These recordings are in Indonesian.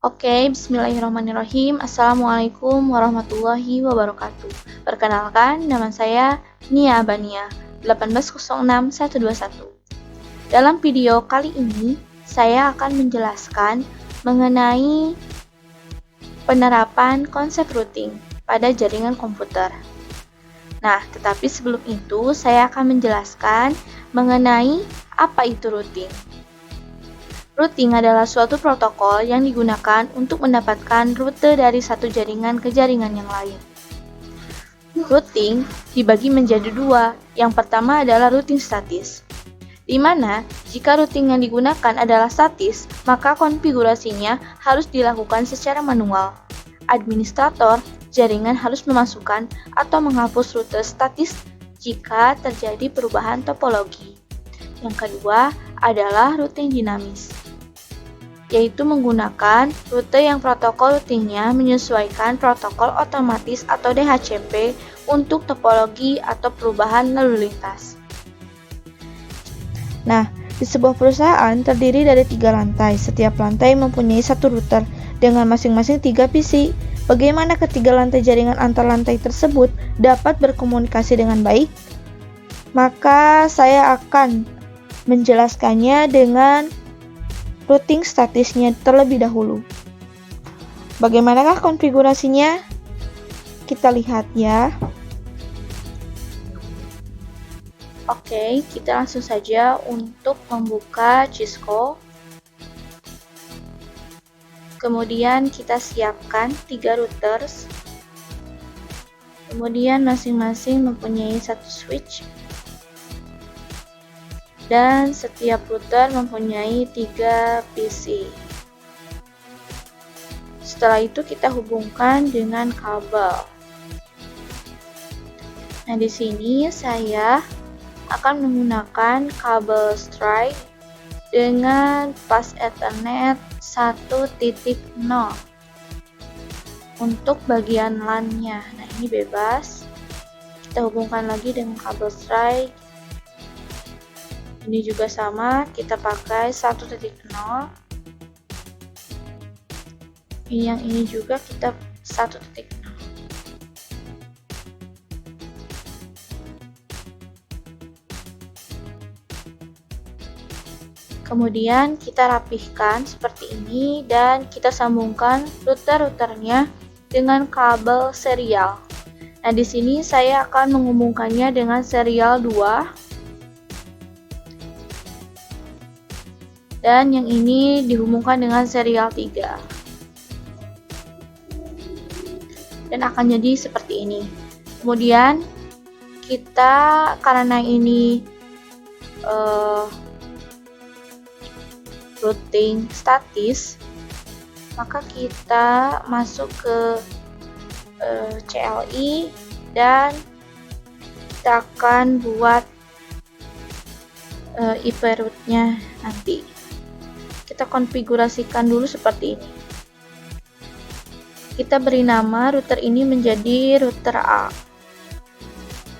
Oke, bismillahirrahmanirrahim. Assalamualaikum warahmatullahi wabarakatuh. Perkenalkan, nama saya Nia Abania, 1806121. Dalam video kali ini, saya akan menjelaskan mengenai penerapan konsep routing pada jaringan komputer. Nah, tetapi sebelum itu, saya akan menjelaskan mengenai apa itu routing. Routing adalah suatu protokol yang digunakan untuk mendapatkan rute dari satu jaringan ke jaringan yang lain. Routing dibagi menjadi dua. Yang pertama adalah routing statis, di mana jika routing yang digunakan adalah statis, maka konfigurasinya harus dilakukan secara manual. Administrator jaringan harus memasukkan atau menghapus rute statis jika terjadi perubahan topologi. Yang kedua adalah routing dinamis, yaitu menggunakan rute yang protokol routingnya menyesuaikan protokol otomatis atau DHCP untuk topologi atau perubahan lalu lintas. Nah, di sebuah perusahaan terdiri dari 3 lantai. Setiap lantai mempunyai satu router dengan masing-masing 3 PC. Bagaimana ketiga lantai jaringan antar lantai tersebut dapat berkomunikasi dengan baik? Maka saya akan menjelaskannya dengan routing statisnya terlebih dahulu. Bagaimanakah konfigurasinya? Kita lihat ya. Oke, kita langsung saja untuk membuka Cisco. Kemudian kita siapkan 3 routers. Kemudian masing-masing mempunyai satu switch. Dan setiap router mempunyai 3 PC. Setelah itu kita hubungkan dengan kabel. Nah, di sini saya akan menggunakan kabel Strike dengan pas Ethernet 1.0 untuk bagian LAN-nya. Nah, ini bebas. Kita hubungkan lagi dengan kabel Strike. Ini juga sama, kita pakai 1.0. Yang ini juga kita 1.0. Kemudian kita rapihkan seperti ini dan kita sambungkan router-routernya dengan kabel serial. Nah, di sini saya akan menghubungkannya dengan serial 2. Dan yang ini dihubungkan dengan serial 3. Dan akan jadi seperti ini. Kemudian kita, karena ini routing statis, maka kita masuk ke CLI dan kita akan buat IP root-nya nanti. Kita konfigurasikan dulu seperti ini. Kita beri nama router ini menjadi router A.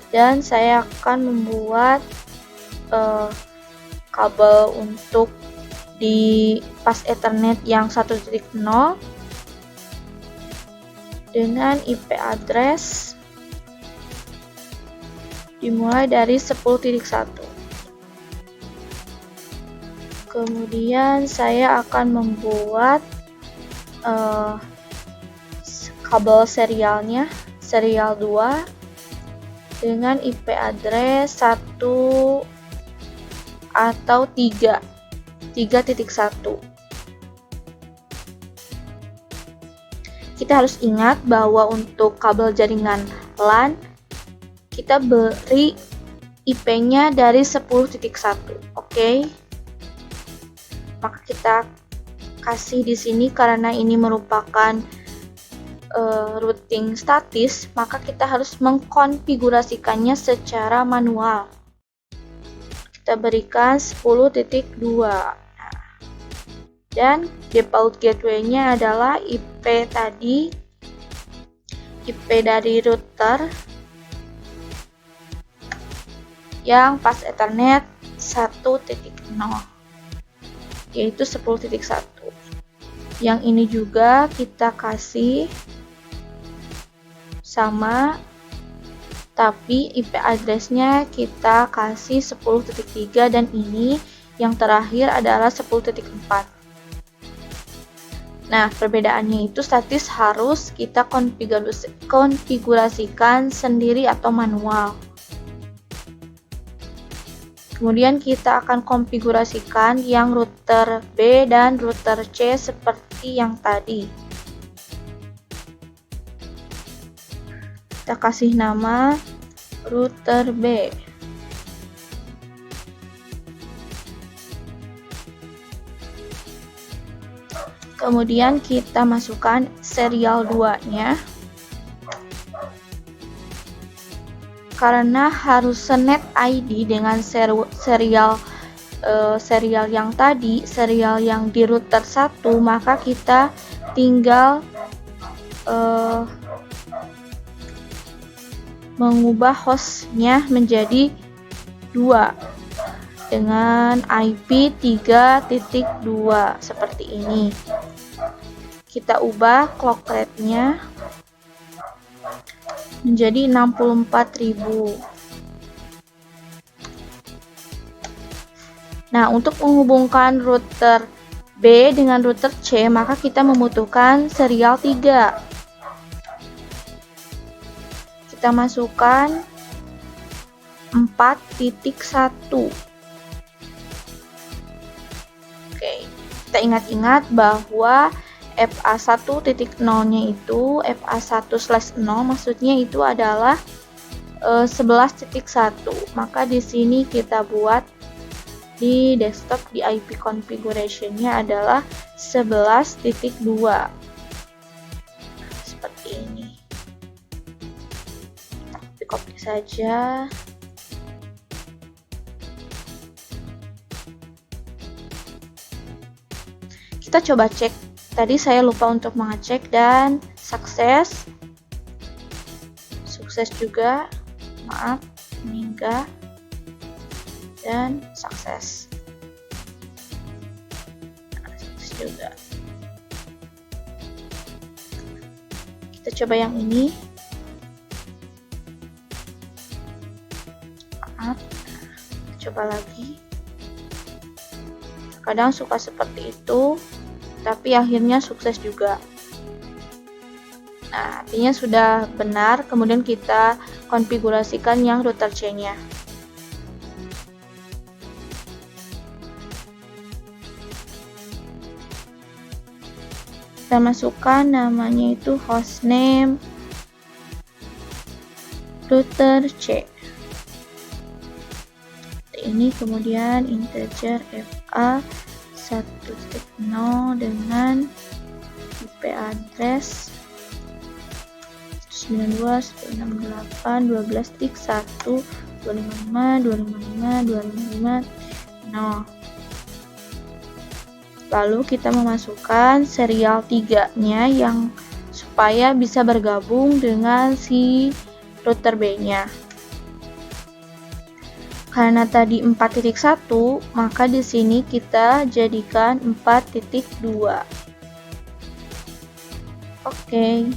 Dan saya akan membuat kabel untuk di pas Ethernet yang 1.0 dengan IP address dimulai dari 10.1. Kemudian saya akan membuat kabel serialnya, serial 2 dengan IP address 1 atau 3.1. Kita harus ingat bahwa untuk kabel jaringan LAN kita beri IP-nya dari 10.1. Oke. Maka kita kasih di sini karena ini merupakan routing statis, maka kita harus mengkonfigurasikannya secara manual. Kita berikan 10.2. Dan default gateway-nya adalah IP tadi, IP dari router yang pas Ethernet 1.0, yaitu 10.1. Yang ini juga kita kasih sama, tapi IP address-nya kita kasih 10.3 dan ini yang terakhir adalah 10.4. Nah, perbedaannya itu statis harus kita konfigurasikan sendiri atau manual. Kemudian kita akan konfigurasikan yang router B dan router C seperti yang tadi. Kita kasih nama router B. Kemudian kita masukkan serial 2-nya. Karena harus senet ID dengan serial yang tadi, serial yang di router 1, maka kita tinggal mengubah hostnya menjadi 2 dengan IP 3.2 seperti ini. Kita ubah clock rate-nya menjadi 64.000. Nah, untuk menghubungkan router B dengan router C, maka kita membutuhkan serial 3. Kita masukkan 4.1. Oke, kita ingat-ingat bahwa FA1.0-nya itu FA1/0, maksudnya itu adalah 11.1. Maka di sini kita buat di desktop di IP configuration-nya adalah 11.2. Seperti ini. Kita copy saja. Kita coba cek. Tadi saya lupa untuk mengecek dan sukses juga, maaf, ini enggak, dan sukses. Nah, sukses juga. Kita coba yang ini, maaf, coba lagi. Kadang suka seperti itu, tapi akhirnya sukses juga. Nah, artinya sudah benar. Kemudian kita konfigurasikan yang router C-nya. Kita masukkan namanya itu hostname router C. Ini kemudian integer FA 1.0 dengan IP address 92.168.12.1.255.255.255.0. Lalu kita memasukkan serial 3-nya yang supaya bisa bergabung dengan si router B-nya. Karena tadi 4.1, maka di sini kita jadikan 4.2. Oke.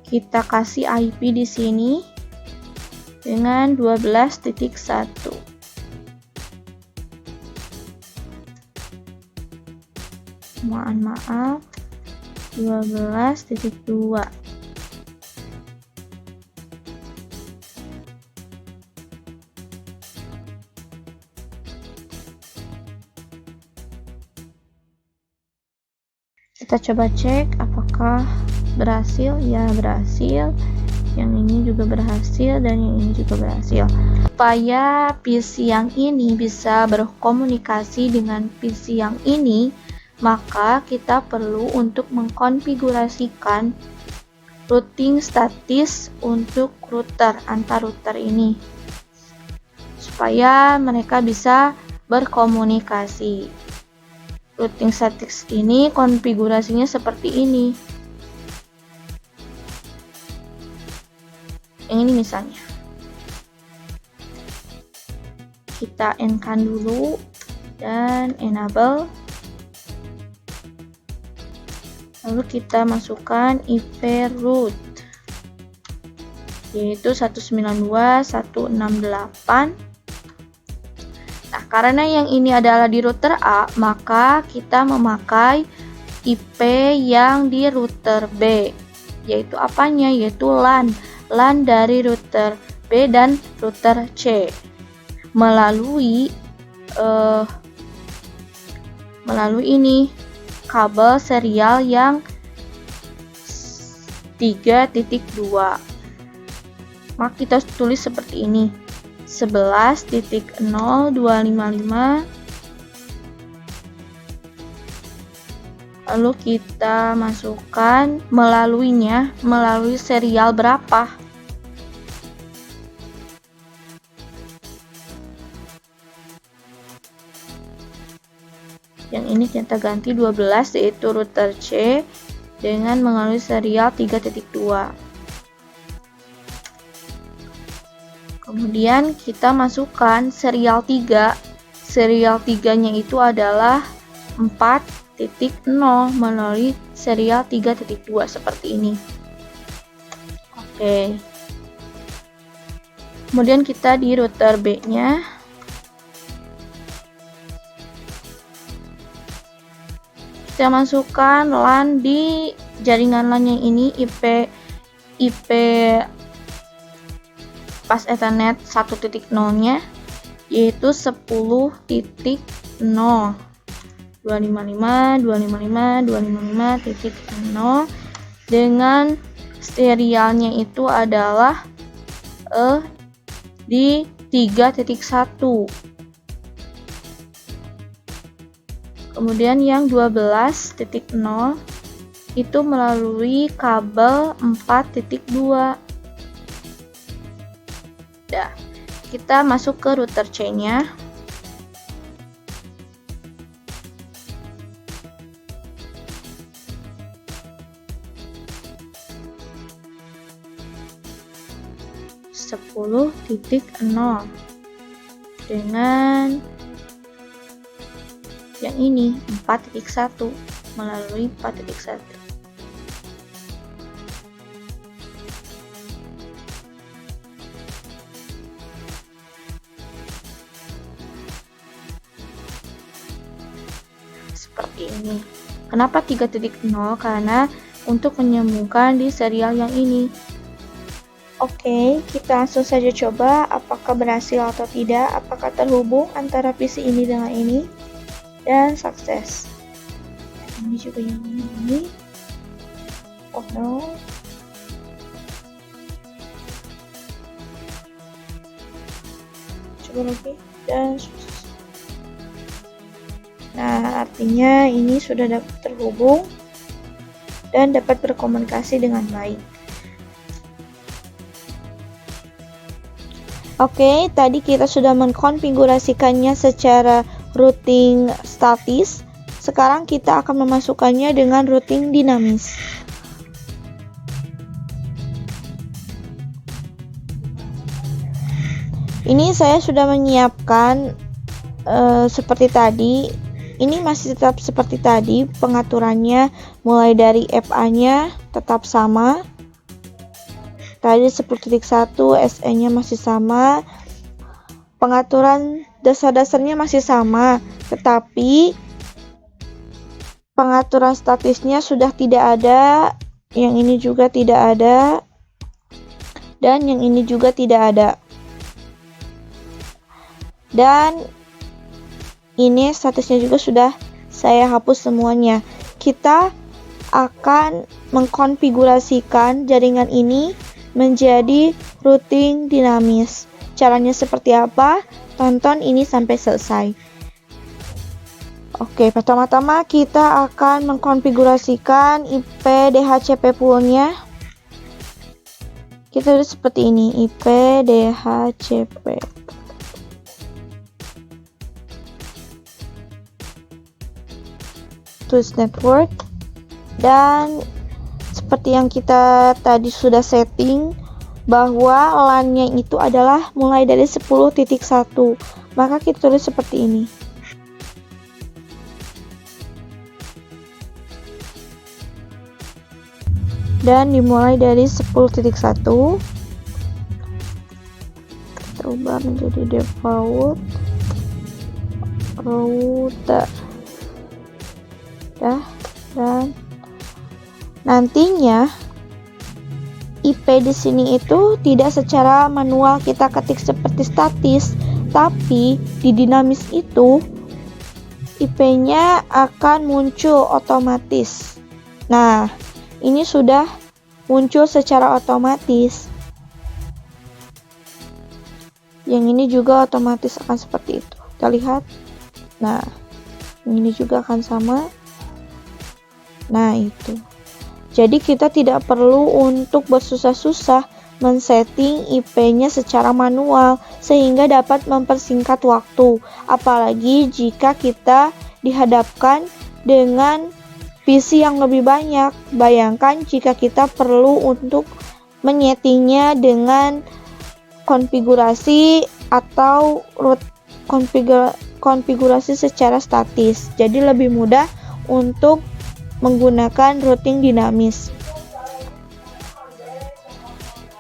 Kita kasih IP di sini dengan 12.1. Mohon maaf, 12.2. Kita coba cek apakah berhasil. Ya, berhasil. Yang ini juga berhasil dan yang ini juga berhasil. Supaya PC yang ini bisa berkomunikasi dengan PC yang ini, maka kita perlu untuk mengkonfigurasikan routing statis untuk router antar router ini supaya mereka bisa berkomunikasi. Routing statis ini konfigurasinya seperti ini. Yang ini misalnya. Kita end-kan dulu. dan enable. Lalu kita masukkan IP root, yaitu 192.168. Nah, karena yang ini adalah di router A, maka kita memakai IP yang di router B, yaitu apanya? Yaitu LAN. LAN dari router B dan router C melalui ini kabel serial yang 3.2. Maka kita tulis seperti ini, 11.0.255. Lalu kita masukkan melalui serial berapa. Yang ini kita ganti 12, yaitu router C dengan melalui serial 3.2. Kemudian kita masukkan serial 3. Serial 3-nya itu adalah 4.0 melalui serial 3.2 seperti ini. Oke. Kemudian kita di router B-nya kita masukkan LAN di jaringan LAN yang ini, IP pas Ethernet 1.0-nya yaitu 10.0.255.255.255.0 dengan serialnya itu adalah di 3.1. Kemudian yang 12.0 itu melalui kabel 4.2. Nah, kita masuk ke router C-nya. dengan yang ini 4.1 melalui 4.1. Seperti ini. Kenapa 3.0? Karena untuk menyambungkan di serial yang ini. Oke, kita langsung saja coba apakah berhasil atau tidak, apakah terhubung antara PC ini dengan ini, dan sukses. Ini juga yang ini. Oh no. Coba lagi, dan sukses. Nah, artinya ini sudah dapat terhubung dan dapat berkomunikasi dengan baik. Oke, tadi kita sudah mengkonfigurasikannya secara routing statis. Sekarang kita akan memasukkannya dengan routing dinamis. Ini saya sudah menyiapkan seperti tadi. Ini masih tetap seperti tadi, pengaturannya mulai dari FA-nya tetap sama. Tadi 10.1, SE-nya masih sama. Pengaturan dasar-dasarnya masih sama, tetapi pengaturan statisnya sudah tidak ada. Yang ini juga tidak ada. Dan yang ini juga tidak ada. Dan ini statusnya juga sudah saya hapus semuanya. Kita akan mengkonfigurasikan jaringan ini menjadi routing dinamis. Caranya seperti apa? Tonton ini sampai selesai. Oke, pertama-tama kita akan mengkonfigurasikan IP DHCP poolnya. Kita tulis seperti ini, IP DHCP. Tulis network, dan seperti yang kita tadi sudah setting bahwa LAN-nya itu adalah mulai dari 10.1, maka kita tulis seperti ini. dan dimulai dari 10.1. Kita ubah menjadi default router. Dan nantinya IP di sini itu tidak secara manual kita ketik seperti statis, tapi di dinamis itu IP-nya akan muncul otomatis. Nah, ini sudah muncul secara otomatis. Yang ini juga otomatis akan seperti itu. Kita lihat. Nah, ini juga akan sama. Nah, itu. Jadi kita tidak perlu untuk bersusah-susah men-setting IP-nya secara manual sehingga dapat mempersingkat waktu. Apalagi jika kita dihadapkan dengan PC yang lebih banyak. Bayangkan jika kita perlu untuk menyetingnya dengan konfigurasi atau konfigurasi secara statis. Jadi lebih mudah untuk menggunakan routing dinamis.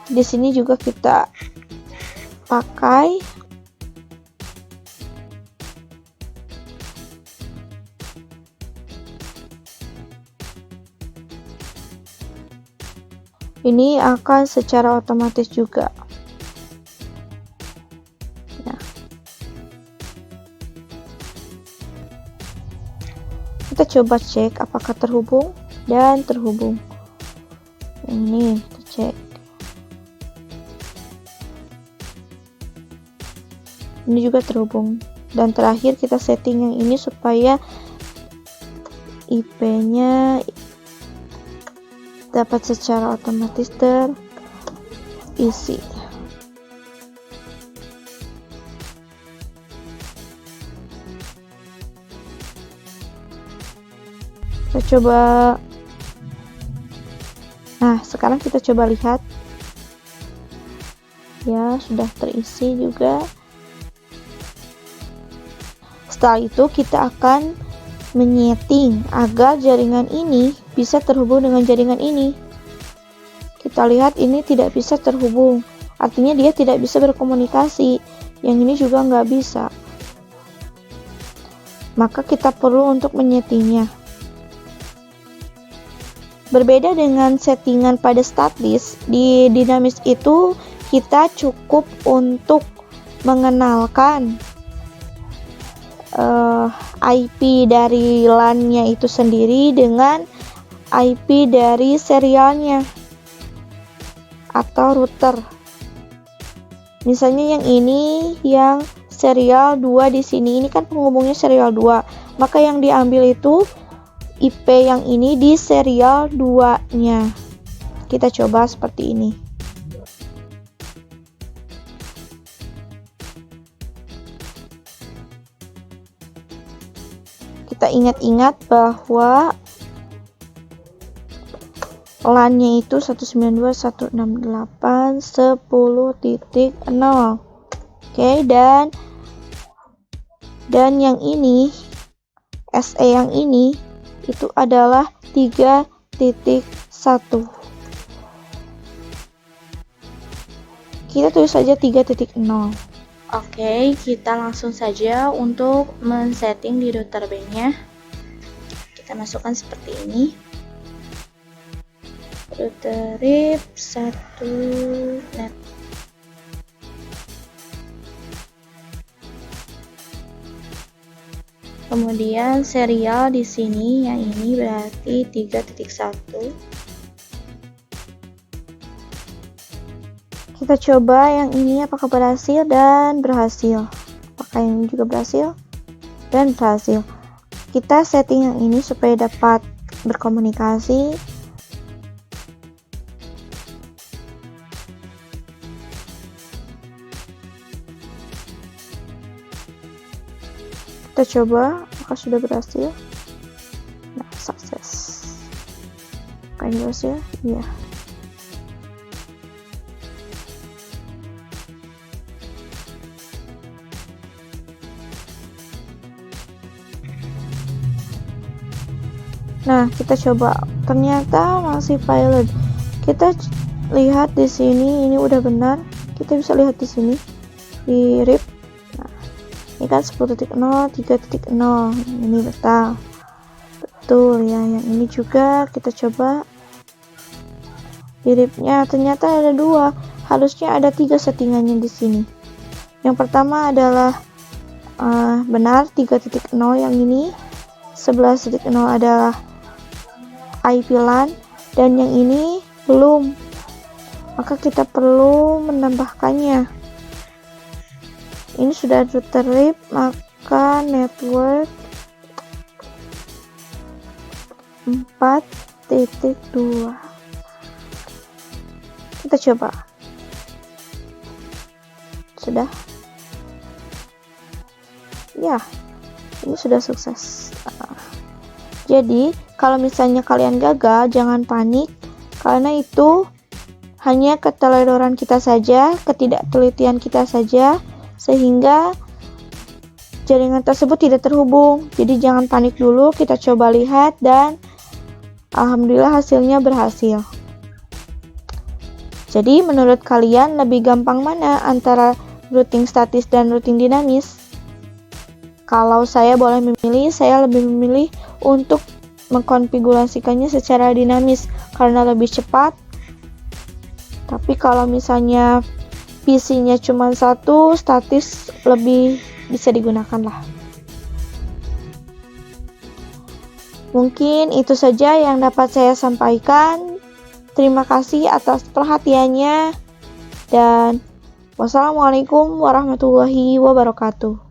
Di sini juga kita pakai ini akan secara otomatis juga. Nah, kita coba cek apakah terhubung, dan terhubung. Ini kita cek. Ini juga terhubung. Dan terakhir kita setting yang ini supaya IP-nya dapat secara otomatis terisi. Kita coba. Nah, sekarang kita coba lihat. Ya, sudah terisi juga. Setelah itu kita akan menyeting agar jaringan ini bisa terhubung dengan jaringan ini. Kita lihat ini tidak bisa terhubung, artinya dia tidak bisa berkomunikasi. Yang ini juga nggak bisa. Maka kita perlu untuk menyetingnya. Berbeda dengan settingan pada statis, di dinamis itu kita cukup untuk mengenalkan IP dari LAN-nya itu sendiri dengan IP dari serialnya atau router. Misalnya yang ini yang serial 2 di sini, ini kan penghubungnya serial 2. Maka yang diambil itu IP yang ini di serial 2-nya. Kita coba seperti ini. Kita ingat-ingat bahwa LAN-nya itu 192.168.10.0. Oke, dan yang ini SE yang ini itu adalah 3.1. Kita tulis saja 3.0. Oke, kita langsung saja untuk men-setting di router B-nya. Kita masukkan seperti ini. Router RIP 1 net. Kemudian serial di sini yang ini berarti 3.1. Kita coba yang ini apakah berhasil, dan berhasil. Apakah ini juga berhasil, dan berhasil. Kita setting yang ini supaya dapat berkomunikasi. Kita coba apakah sudah berhasil. Nah, sukses. Apakah ini berhasil? Iya. Nah, kita coba. Ternyata masih pilot. Kita lihat di sini, ini udah benar. Kita bisa lihat di sini di RIP. Nah, ini kan 10.0, 3.0. Ini betul ya. Yang ini juga kita coba di RIP-nya. Ternyata ada 2. Harusnya ada 3 settingannya di sini. Yang pertama adalah benar 3.0 yang ini. 11.0 adalah IP LAN dan yang ini belum. Maka kita perlu menambahkannya. Ini sudah router RIP, maka network 4.2. Kita coba. Sudah. Ya, ini sudah sukses. Jadi, kalau misalnya kalian gagal, jangan panik, karena itu hanya keteledoran kita saja, ketidaktelitian kita saja, sehingga jaringan tersebut tidak terhubung. Jadi jangan panik dulu, kita coba lihat dan alhamdulillah hasilnya berhasil. Jadi menurut kalian lebih gampang mana antara routing statis dan routing dinamis? Kalau saya boleh memilih, saya lebih memilih untuk mengkonfigurasikannya secara dinamis karena lebih cepat. Tapi kalau misalnya PC-nya cuma 1, statis lebih bisa digunakan lah. Mungkin itu saja yang dapat saya sampaikan. Terima kasih atas perhatiannya dan wassalamualaikum warahmatullahi wabarakatuh.